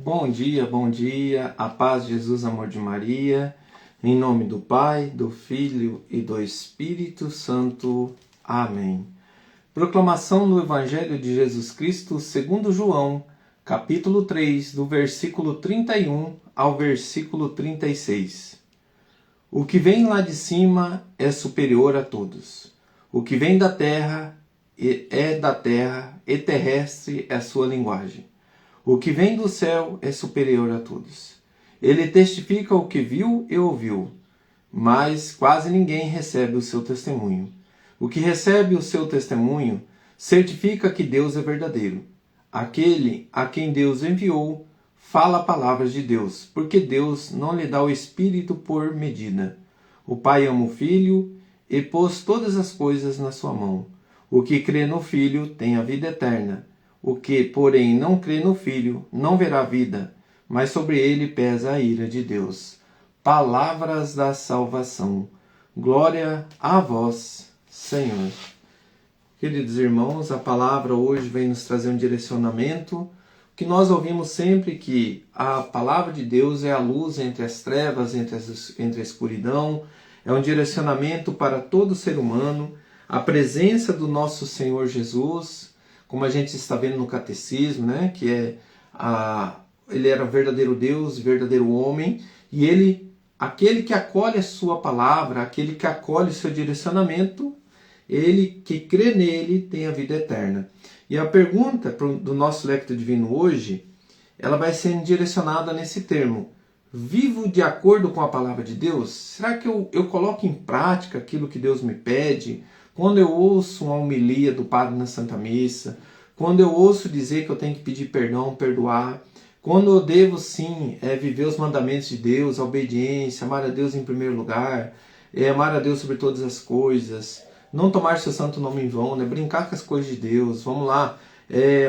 Bom dia, a paz de Jesus, amor de Maria, em nome do Pai, do Filho e do Espírito Santo. Amém. Proclamação do Evangelho de Jesus Cristo segundo João, capítulo 3, do versículo 31 ao versículo 36. O que vem lá de cima é superior a todos. O que vem da terra é da terra, e terrestre é a sua linguagem. O que vem do céu é superior a todos. Ele testifica o que viu e ouviu, mas quase ninguém recebe o seu testemunho. O que recebe o seu testemunho certifica que Deus é verdadeiro. Aquele a quem Deus enviou fala palavras de Deus, porque Deus não lhe dá o Espírito por medida. O Pai ama o Filho e pôs todas as coisas na sua mão. O que crê no Filho tem a vida eterna. O que, porém, não crê no Filho não verá vida, mas sobre ele pesa a ira de Deus. Palavras da salvação. Glória a vós, Senhor. Queridos irmãos, a palavra hoje vem nos trazer um direcionamento que nós ouvimos sempre, que a palavra de Deus é a luz entre as trevas, entre a escuridão, é um direcionamento para todo ser humano, a presença do nosso Senhor Jesus, como a gente está vendo no catecismo, né, que ele era verdadeiro Deus, verdadeiro homem, e ele, aquele que acolhe a sua palavra, aquele que acolhe o seu direcionamento, ele que crê nele tem a vida eterna. E a pergunta do nosso Lectio Divino hoje, ela vai ser direcionada nesse termo: vivo de acordo com a palavra de Deus? Será que eu coloco em prática aquilo que Deus me pede? Quando eu ouço uma homilia do Padre na Santa Missa, quando eu ouço dizer que eu tenho que pedir perdão, perdoar, quando eu devo sim viver os mandamentos de Deus, a obediência, amar a Deus em primeiro lugar, amar a Deus sobre todas as coisas, não tomar seu santo nome em vão, né? Brincar com as coisas de Deus, vamos lá,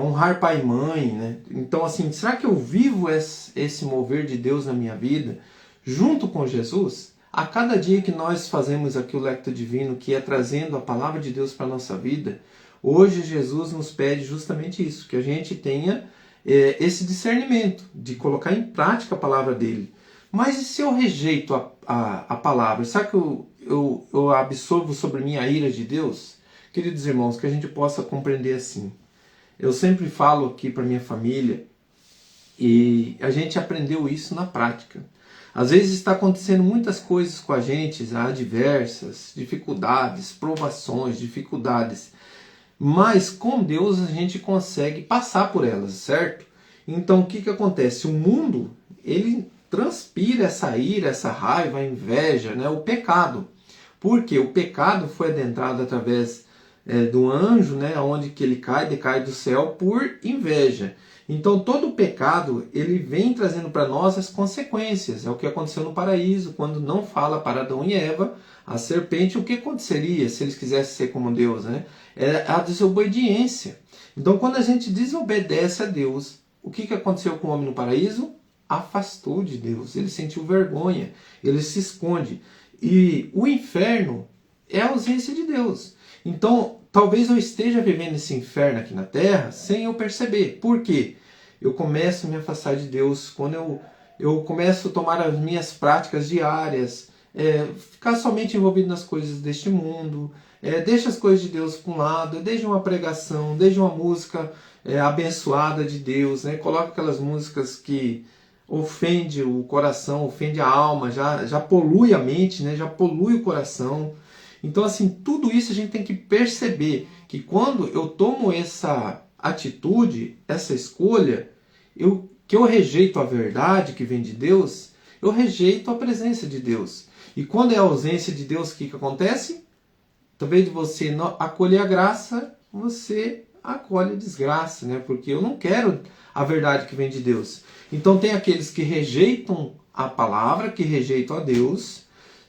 honrar pai e mãe, né? Então, assim, será que eu vivo esse mover de Deus na minha vida junto com Jesus? A cada dia que nós fazemos aqui o Lectio Divino, que é trazendo a palavra de Deus para a nossa vida, hoje Jesus nos pede justamente isso, que a gente tenha esse discernimento de colocar em prática a palavra dele. Mas e se eu rejeito a palavra? Será que eu absorvo sobre mim a ira de Deus? Queridos irmãos, que a gente possa compreender assim. Eu sempre falo aqui para minha família, e a gente aprendeu isso na prática. Às vezes está acontecendo muitas coisas com a gente, adversas, dificuldades, provações, dificuldades. Mas com Deus a gente consegue passar por elas, certo? Então o que acontece? O mundo, ele transpira essa ira, essa raiva, a inveja, né? O pecado. Porque o pecado foi adentrado através do anjo, né? Onde que ele decai do céu por inveja. Então todo o pecado, ele vem trazendo para nós as consequências. É o que aconteceu no paraíso, quando não fala para Adão e Eva, a serpente, o que aconteceria se eles quisessem ser como Deus, né? É a desobediência. Então quando a gente desobedece a Deus, o que aconteceu com o homem no paraíso? Afastou de Deus, ele sentiu vergonha, ele se esconde. E o inferno é a ausência de Deus. Então, talvez eu esteja vivendo esse inferno aqui na Terra sem eu perceber. Por quê? Eu começo a me afastar de Deus quando eu começo a tomar as minhas práticas diárias, ficar somente envolvido nas coisas deste mundo, deixa as coisas de Deus para um lado, deixa uma pregação, deixa uma música abençoada de Deus, né? Coloca aquelas músicas que ofende o coração, ofende a alma, já polui a mente, né? Já polui o coração. Então, assim, tudo isso a gente tem que perceber que quando eu tomo essa atitude, essa escolha, que eu rejeito a verdade que vem de Deus, eu rejeito a presença de Deus. E quando é a ausência de Deus, o que acontece? Talvez você não acolher a graça, você acolhe a desgraça, né? Porque eu não quero a verdade que vem de Deus. Então tem aqueles que rejeitam a palavra, que rejeitam a Deus,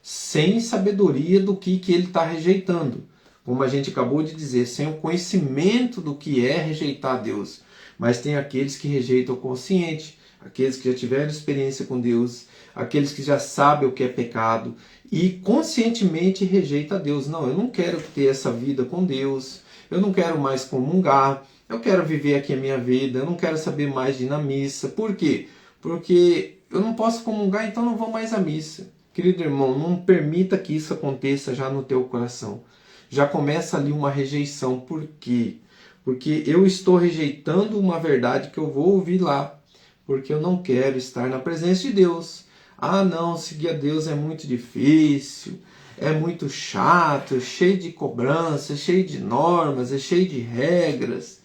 sem sabedoria do que ele está rejeitando. Como a gente acabou de dizer, sem o conhecimento do que é rejeitar a Deus. Mas tem aqueles que rejeitam o consciente, aqueles que já tiveram experiência com Deus, aqueles que já sabem o que é pecado e conscientemente rejeitam a Deus. Não, eu não quero ter essa vida com Deus, eu não quero mais comungar, Eu quero viver aqui a minha vida, eu não quero saber mais de ir na missa. Por quê? Porque eu não posso comungar, então não vou mais à missa. Querido irmão, não permita que isso aconteça já no teu coração. Já começa ali uma rejeição. Por quê? Porque eu estou rejeitando uma verdade que eu vou ouvir lá. Porque eu não quero estar na presença de Deus. Ah, não, seguir a Deus é muito difícil, é muito chato, cheio de cobranças, cheio de normas, é cheio de regras.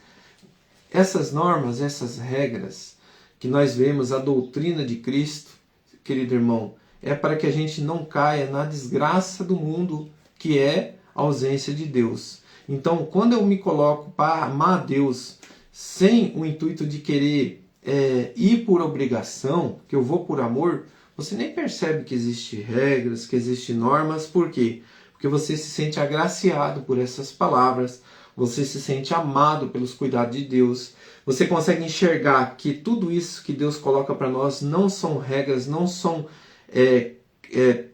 Essas normas, essas regras que nós vemos, a doutrina de Cristo, querido irmão, é para que a gente não caia na desgraça do mundo, que é a ausência de Deus. Então, quando eu me coloco para amar a Deus sem o intuito de querer ir por obrigação, que eu vou por amor, você nem percebe que existem regras, que existem normas. Por quê? Porque você se sente agraciado por essas palavras, você se sente amado pelos cuidados de Deus, você consegue enxergar que tudo isso que Deus coloca para nós não são regras, não são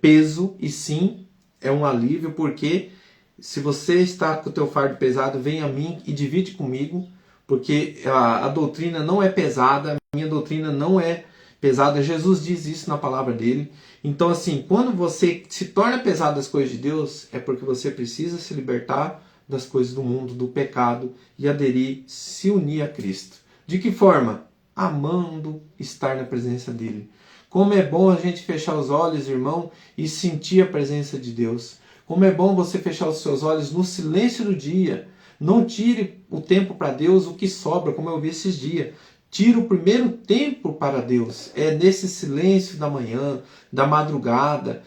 peso, e sim é um alívio, porque se você está com o teu fardo pesado, vem a mim e divide comigo, porque a doutrina não é pesada, a minha doutrina não é pesada. Jesus diz isso na palavra dele. Então, assim, quando você se torna pesado das coisas de Deus, é porque você precisa se libertar das coisas do mundo, do pecado, e aderir, se unir a Cristo. De que forma? Amando estar na presença dele. Como é bom a gente fechar os olhos, irmão, e sentir a presença de Deus. Como é bom você fechar os seus olhos no silêncio do dia. Não tire o tempo para Deus, o que sobra, como eu vi esses dias. Tira o primeiro tempo para Deus. É nesse silêncio da manhã, da madrugada.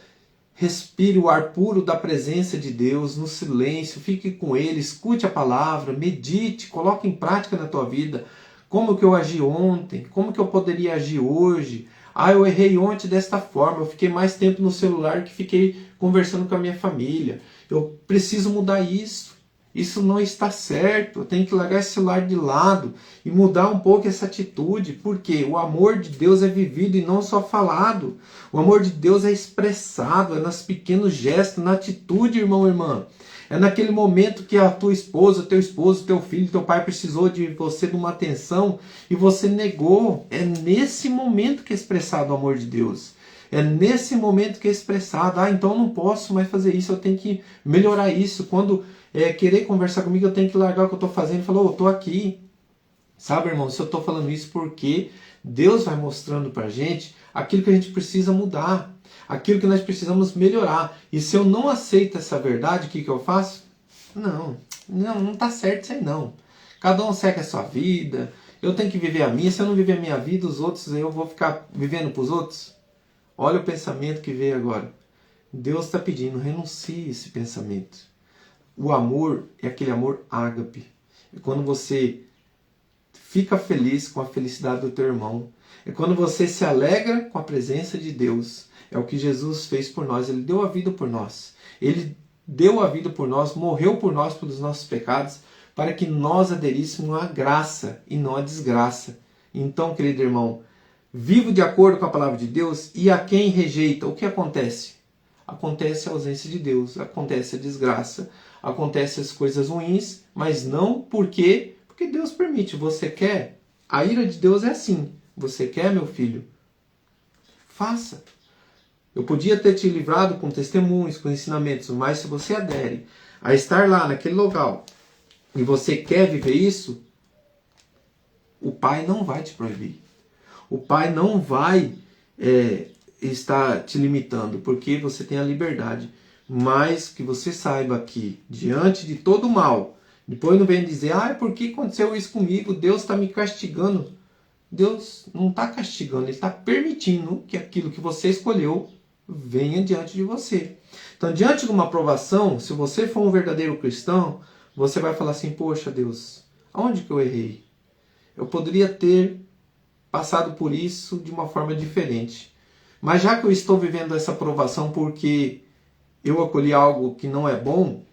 Respire o ar puro da presença de Deus no silêncio. Fique com Ele, escute a palavra, medite, coloque em prática na tua vida. Como que eu agi ontem? Como que eu poderia agir hoje? Ah, eu errei ontem desta forma. Eu fiquei mais tempo no celular que fiquei conversando com a minha família. Eu preciso mudar isso. Isso não está certo. Eu tenho que largar esse celular de lado e mudar um pouco essa atitude. Porque o amor de Deus é vivido e não só falado. O amor de Deus é expressado, é nos pequenos gestos, na atitude, irmão e irmã. É naquele momento que a tua esposa, teu esposo, teu filho, teu pai precisou de você de uma atenção e você negou. É nesse momento que é expressado o amor de Deus. É nesse momento que é expressado. Ah, então eu não posso mais fazer isso, eu tenho que melhorar isso. Quando querer conversar comigo, eu tenho que largar o que eu estou fazendo e falar, eu estou aqui. Sabe, irmão, se eu estou falando isso porque Deus vai mostrando para a gente aquilo que a gente precisa mudar, aquilo que nós precisamos melhorar. E se eu não aceito essa verdade, o que eu faço? Não está certo isso aí não. Cada um segue a sua vida, eu tenho que viver a minha. Se eu não viver a minha vida, os outros, eu vou ficar vivendo para os outros? Olha o pensamento que veio agora. Deus está pedindo, renuncie a esse pensamento. O amor é aquele amor ágape. É quando você fica feliz com a felicidade do teu irmão. É quando você se alegra com a presença de Deus. É o que Jesus fez por nós. Ele deu a vida por nós. Ele deu a vida por nós, morreu por nós pelos nossos pecados, para que nós aderíssemos à graça e não à desgraça. Então, querido irmão, vivo de acordo com a palavra de Deus, e a quem rejeita, o que acontece? Acontece a ausência de Deus, acontece a desgraça, acontece as coisas ruins, mas não porque Deus permite. Você quer? A ira de Deus é assim. Você quer, meu filho? Faça. Eu podia ter te livrado com testemunhos, com ensinamentos, mas se você adere a estar lá naquele local e você quer viver isso, o Pai não vai te proibir. O Pai não vai estar te limitando, porque você tem a liberdade. Mas que você saiba que, diante de todo o mal, depois não vem dizer, por que aconteceu isso comigo? Deus está me castigando. Deus não está castigando, Ele está permitindo que aquilo que você escolheu venha diante de você. Então, diante de uma aprovação, se você for um verdadeiro cristão, você vai falar assim, poxa Deus, aonde que eu errei? Eu poderia ter passado por isso de uma forma diferente. Mas já que eu estou vivendo essa aprovação porque eu acolhi algo que não é bom,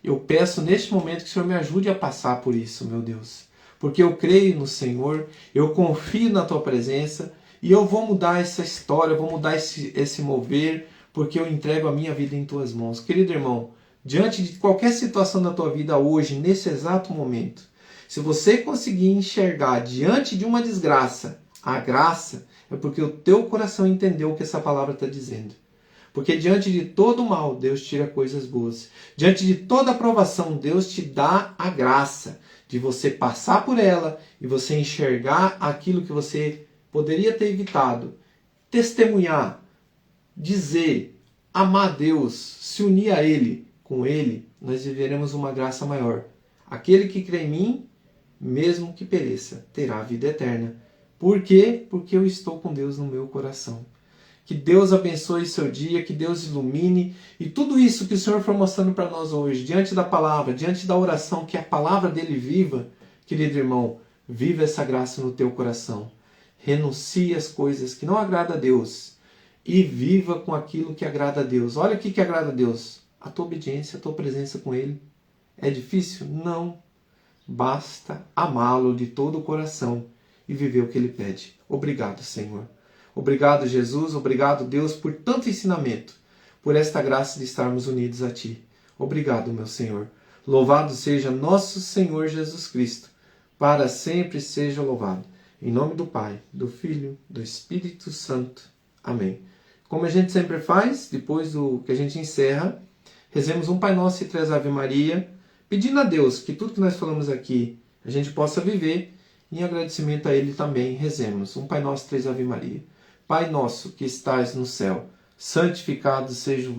eu peço neste momento que o Senhor me ajude a passar por isso, meu Deus. Porque eu creio no Senhor, eu confio na Tua presença e eu vou mudar essa história, eu vou mudar esse mover, porque eu entrego a minha vida em Tuas mãos. Querido irmão, diante de qualquer situação da tua vida hoje, nesse exato momento, Se você conseguir enxergar diante de uma desgraça a graça, é porque o teu coração entendeu o que essa palavra está dizendo. Porque diante de todo mal, Deus tira coisas boas. Diante de toda aprovação, Deus te dá a graça de você passar por ela e você enxergar aquilo que você poderia ter evitado. Testemunhar, dizer, amar Deus, se unir a Ele. Com Ele, nós viveremos uma graça maior. Aquele que crê em mim, mesmo que pereça, terá a vida eterna. Por quê? Porque eu estou com Deus no meu coração. Que Deus abençoe seu dia, que Deus ilumine. E tudo isso que o Senhor foi mostrando para nós hoje, diante da palavra, diante da oração, que a palavra dele viva. Querido irmão, viva essa graça no teu coração. Renuncie às coisas que não agradam a Deus. E viva com aquilo que agrada a Deus. Olha o que agrada a Deus. A tua obediência, a tua presença com Ele. É difícil? Não. Basta amá-lo de todo o coração e viver o que Ele pede. Obrigado, Senhor. Obrigado, Jesus. Obrigado, Deus, por tanto ensinamento, por esta graça de estarmos unidos a Ti. Obrigado, meu Senhor. Louvado seja nosso Senhor Jesus Cristo. Para sempre seja louvado. Em nome do Pai, do Filho, do Espírito Santo. Amém. Como a gente sempre faz, depois do que a gente encerra, rezemos um Pai Nosso e 3 Ave Maria, pedindo a Deus que tudo que nós falamos aqui a gente possa viver. Em agradecimento a Ele também, rezemos um Pai Nosso, 3 Ave Maria. Pai nosso que estais no céu, santificado seja o